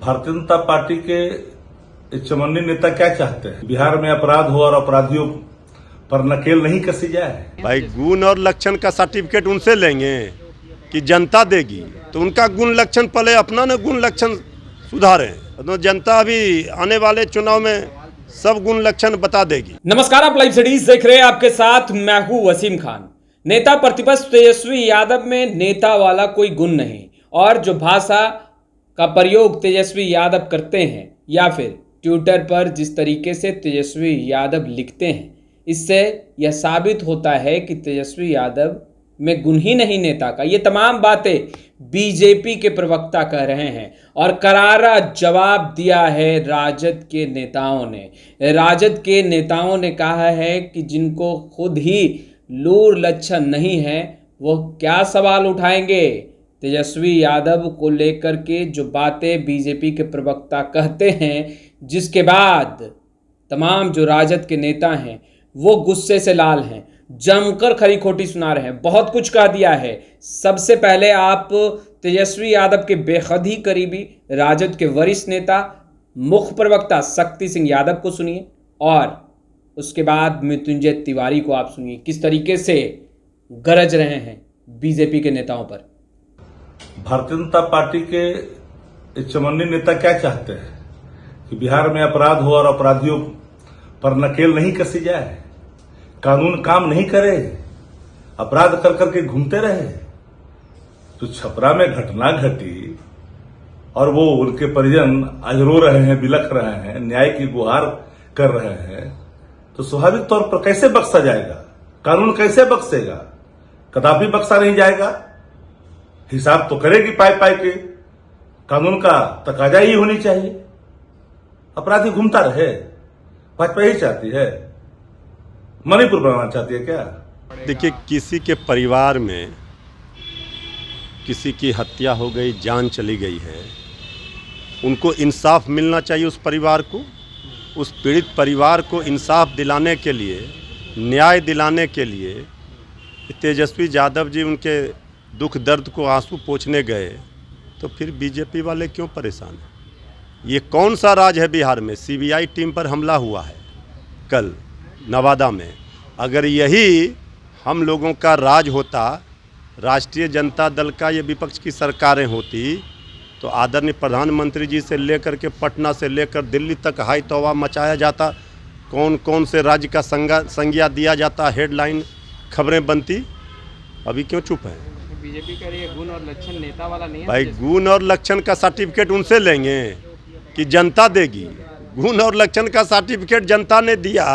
Bharatiya Janata party के चमन्नी नेता क्या चाहते हैं? बिहार में अपराध हो और अपराधियों पर नकेल नहीं कसी जाए। भाई गुण और लक्षण का सर्टिफिकेट उनसे लेंगे कि जनता देगी, तो उनका गुण लक्षण पहले अपना न गुण लक्षण सुधारें, तो जनता अभी आने वाले चुनाव में सब गुण लक्षण बता देगी। नमस्कार, आप लाइव स्टडीज देख रहे हैं, आपके साथ मैं हूं वसीम खान। नेता प्रतिपक्ष तेजस्वी यादव में नेता वाला कोई गुण नहीं, और जो भाषा का प्रयोग तेजस्वी यादव करते हैं या फिर ट्विटर पर जिस तरीके से तेजस्वी यादव लिखते हैं, इससे यह साबित होता है कि तेजस्वी यादव में गुण ही नहीं नेता का। ये तमाम बातें बीजेपी के प्रवक्ता कह रहे हैं और करारा जवाब दिया है राजद के नेताओं ने। राजद के नेताओं ने कहा है कि जिनको खुद ही लूर लक्षण नहीं है वो क्या सवाल उठाएंगे। तेजस्वी यादव को लेकर के जो बातें बीजेपी के प्रवक्ता कहते हैं, जिसके बाद तमाम जो राजद के नेता हैं वो गुस्से से लाल हैं, जमकर खरी खोटी सुना रहे हैं, बहुत कुछ कह दिया है। सबसे पहले आप तेजस्वी यादव के बेहद ही करीबी राजद के वरिष्ठ नेता मुख्य प्रवक्ता शक्ति सिंह यादव को सुनिए, और उसके बाद मृत्युंजय तिवारी को आप सुनिए किस तरीके से गरज रहे हैं बीजेपी के नेताओं पर। भारतीय जनता पार्टी के चमन्नी नेता क्या चाहते हैं कि बिहार में अपराध हो और अपराधियों पर नकेल नहीं कसी जाए, कानून काम नहीं करे, अपराध कर करके घूमते रहे। तो छपरा में घटना घटी और वो उनके परिजन आज रो रहे हैं, बिलख रहे हैं, न्याय की गुहार कर रहे हैं, तो स्वाभाविक तौर पर कैसे बख्शा जाएगा? कानून कैसे बख्शेगा? कदापि बख्शा नहीं जाएगा। हिसाब तो करेगी पाई पाई के, कानून का तकाजा ही होनी चाहिए। अपराधी घूमता रहे, भाजपा यही चाहती है, मणिपुर बनाना चाहती है क्या? देखिए, किसी के परिवार में किसी की हत्या हो गई, जान चली गई है, उनको इंसाफ मिलना चाहिए। उस परिवार को, उस पीड़ित परिवार को इंसाफ दिलाने के लिए, न्याय दिलाने के लिए तेजस्वी यादव जी उनके दुख दर्द को आंसू पोंछने गए, तो फिर बीजेपी वाले क्यों परेशान हैं? ये कौन सा राज है बिहार में? सीबीआई टीम पर हमला हुआ है कल नवादा में। अगर यही हम लोगों का राज होता, राष्ट्रीय जनता दल का ये विपक्ष की सरकारें होती, तो आदरणीय प्रधानमंत्री जी से लेकर के पटना से लेकर दिल्ली तक हाई तौबा मचाया जाता, कौन कौन से राज्य का संज्ञा दिया जाता, हेडलाइन खबरें बनती। अभी क्यों चुप हैं? बीजेपी कह रही है गुण और लक्षण नेता वाला नहीं है। भाई गुण और लक्षण का सर्टिफिकेट उनसे लेंगे कि जनता देगी। गुण और लक्षण का सर्टिफिकेट जनता ने दिया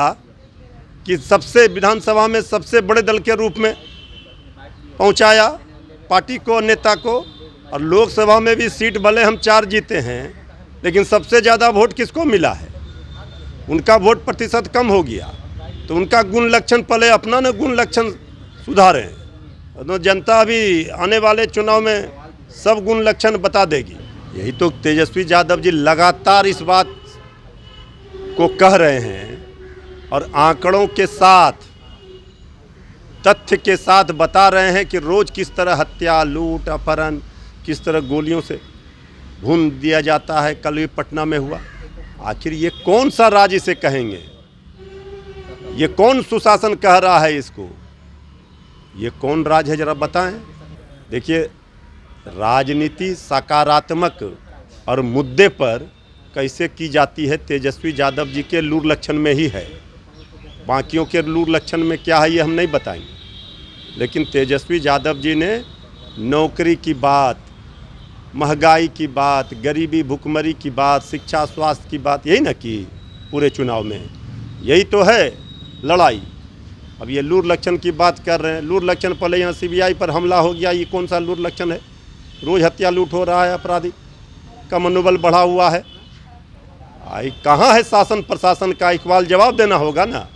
कि सबसे विधानसभा में सबसे बड़े दल के रूप में पहुंचाया पार्टी को, नेता को, और लोकसभा में भी सीट भले हम 4 जीते हैं, लेकिन सबसे ज़्यादा वोट किसको मिला है? उनका वोट प्रतिशत कम हो गया, तो उनका गुण लक्षण पहले अपना न गुण लक्षण सुधारें, तो जनता अभी आने वाले चुनाव में सब गुण लक्षण बता देगी। यही तो तेजस्वी यादव जी लगातार इस बात को कह रहे हैं और आंकड़ों के साथ, तथ्य के साथ बता रहे हैं कि रोज़ किस तरह हत्या, लूट, अपहरण, किस तरह गोलियों से भून दिया जाता है। कल भी पटना में हुआ। आखिर ये कौन सा राज इसे कहेंगे? ये कौन सुशासन कह रहा है इसको? ये कौन राज है, जरा बताएं। देखिए, राजनीति सकारात्मक और मुद्दे पर कैसे की जाती है, तेजस्वी यादव जी के लूर लक्षण में ही है। बाकियों के लूर लक्षण में क्या है ये हम नहीं बताएंगे, लेकिन तेजस्वी यादव जी ने नौकरी की बात, महंगाई की बात, गरीबी भुखमरी की बात, शिक्षा स्वास्थ्य की बात यही ना की पूरे चुनाव में। यही तो है लड़ाई। अब ये लूर लक्षण की बात कर रहे हैं। लूर लक्षण पहले यहाँ सीबीआई पर हमला हो गया, ये कौन सा लूर लक्षण है? रोज़ हत्या लूट हो रहा है, अपराधी का मनोबल बढ़ा हुआ है। कहाँ है शासन प्रशासन का? इकबाल जवाब देना होगा ना।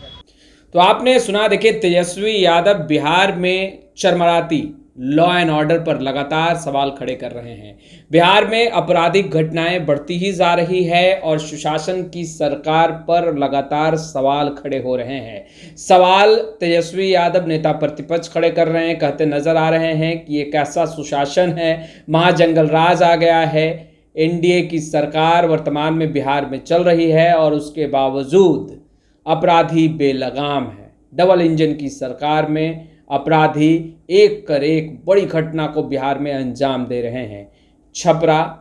तो आपने सुना। देखिए, तेजस्वी यादव बिहार में चरमराती लॉ एंड ऑर्डर पर लगातार सवाल खड़े कर रहे हैं। बिहार में आपराधिक घटनाएं बढ़ती ही जा रही है और सुशासन की सरकार पर लगातार सवाल खड़े हो रहे हैं। सवाल तेजस्वी यादव नेता प्रतिपक्ष खड़े कर रहे हैं, कहते नजर आ रहे हैं कि ये कैसा सुशासन है, महाजंगल राज आ गया है। एनडीए की सरकार वर्तमान में बिहार में चल रही है और उसके बावजूद अपराधी बेलगाम है। डबल इंजन की सरकार में अपराधी एक कर एक बड़ी घटना को बिहार में अंजाम दे रहे हैं। छपरा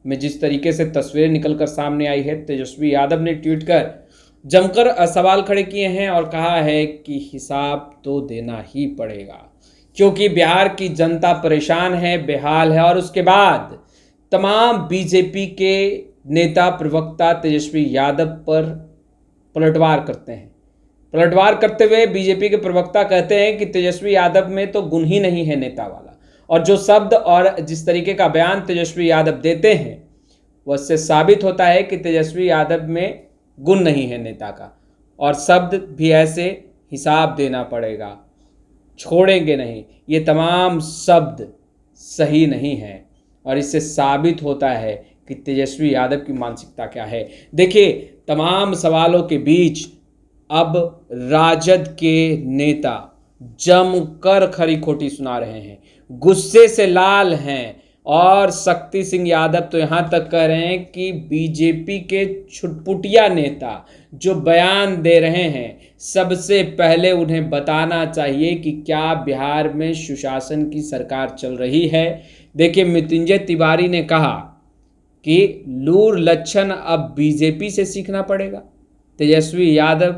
में जिस तरीके से तस्वीरें निकलकर सामने आई है, तेजस्वी यादव ने ट्वीट कर जमकर सवाल खड़े किए हैं और कहा है कि हिसाब तो देना ही पड़ेगा, क्योंकि बिहार की जनता परेशान है, बेहाल है। और उसके बाद तमाम बीजेपी के नेता प्रवक्ता तेजस्वी यादव पर पलटवार करते हैं। पलटवार करते हुए बीजेपी के प्रवक्ता कहते हैं कि तेजस्वी यादव में तो गुण ही नहीं है नेता वाला, और जो शब्द और जिस तरीके का बयान तेजस्वी यादव देते हैं वह से साबित होता है कि तेजस्वी यादव में गुण नहीं है नेता का, और शब्द भी ऐसे हिसाब देना पड़ेगा, छोड़ेंगे नहीं, ये तमाम शब्द सही नहीं है। और इससे साबित होता है कि तेजस्वी यादव की मानसिकता क्या है। देखिए, तमाम सवालों के बीच अब राजद के नेता जमकर खरी खोटी सुना रहे हैं, गुस्से से लाल हैं। और शक्ति सिंह यादव तो यहाँ तक कह रहे हैं कि बीजेपी के छुटपुटिया नेता जो बयान दे रहे हैं, सबसे पहले उन्हें बताना चाहिए कि क्या बिहार में सुशासन की सरकार चल रही है। देखिए, मृत्युंजय तिवारी ने कहा कि लूर लक्षण अब बीजेपी से सीखना पड़ेगा। तेजस्वी यादव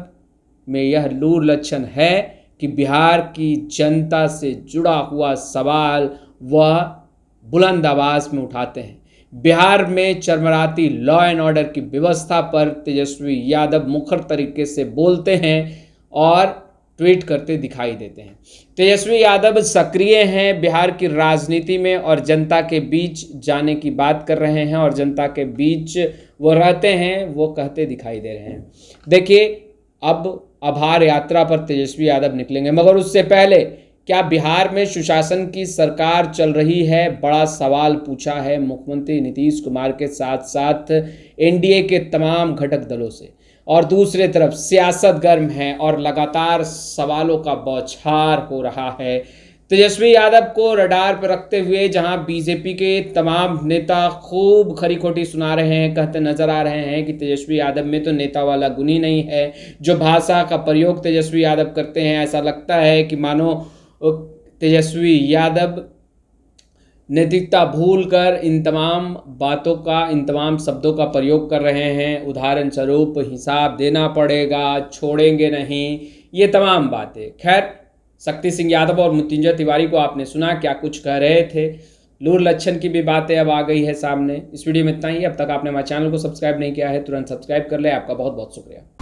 में यह लूर लक्षण है कि बिहार की जनता से जुड़ा हुआ सवाल वह बुलंद आवाज में उठाते हैं। बिहार में चरमराती लॉ एंड ऑर्डर की व्यवस्था पर तेजस्वी यादव मुखर तरीके से बोलते हैं और ट्वीट करते दिखाई देते हैं। तेजस्वी यादव सक्रिय हैं बिहार की राजनीति में और जनता के बीच जाने की बात कर रहे हैं, और जनता के बीच वो रहते हैं, वो कहते दिखाई दे रहे हैं। देखिए, अब आभार यात्रा पर तेजस्वी यादव निकलेंगे, मगर उससे पहले क्या बिहार में सुशासन की सरकार चल रही है, बड़ा सवाल पूछा है मुख्यमंत्री नीतीश कुमार के साथ साथ एनडीए के तमाम घटक दलों से। और दूसरी तरफ सियासत गर्म है और लगातार सवालों का बौछार हो रहा है। तेजस्वी यादव को रडार पर रखते हुए जहां बीजेपी के तमाम नेता खूब खरी खोटी सुना रहे हैं, कहते नजर आ रहे हैं कि तेजस्वी यादव में तो नेता वाला गुण ही नहीं है। जो भाषा का प्रयोग तेजस्वी यादव करते हैं, ऐसा लगता है कि मानो तेजस्वी यादव नैतिकता भूलकर इन तमाम बातों का, इन तमाम शब्दों का प्रयोग कर रहे हैं। उदाहरण स्वरूप हिसाब देना पड़ेगा, छोड़ेंगे नहीं, ये तमाम बातें। खैर, शक्ति सिंह यादव और मृत्युंजय तिवारी को आपने सुना क्या कुछ कह रहे थे। लूर लक्षण की भी बातें अब आ गई है सामने। इस वीडियो में इतना ही। अब तक आपने हमारे चैनल को सब्सक्राइब नहीं किया है, तुरंत सब्सक्राइब कर ले। आपका बहुत बहुत शुक्रिया।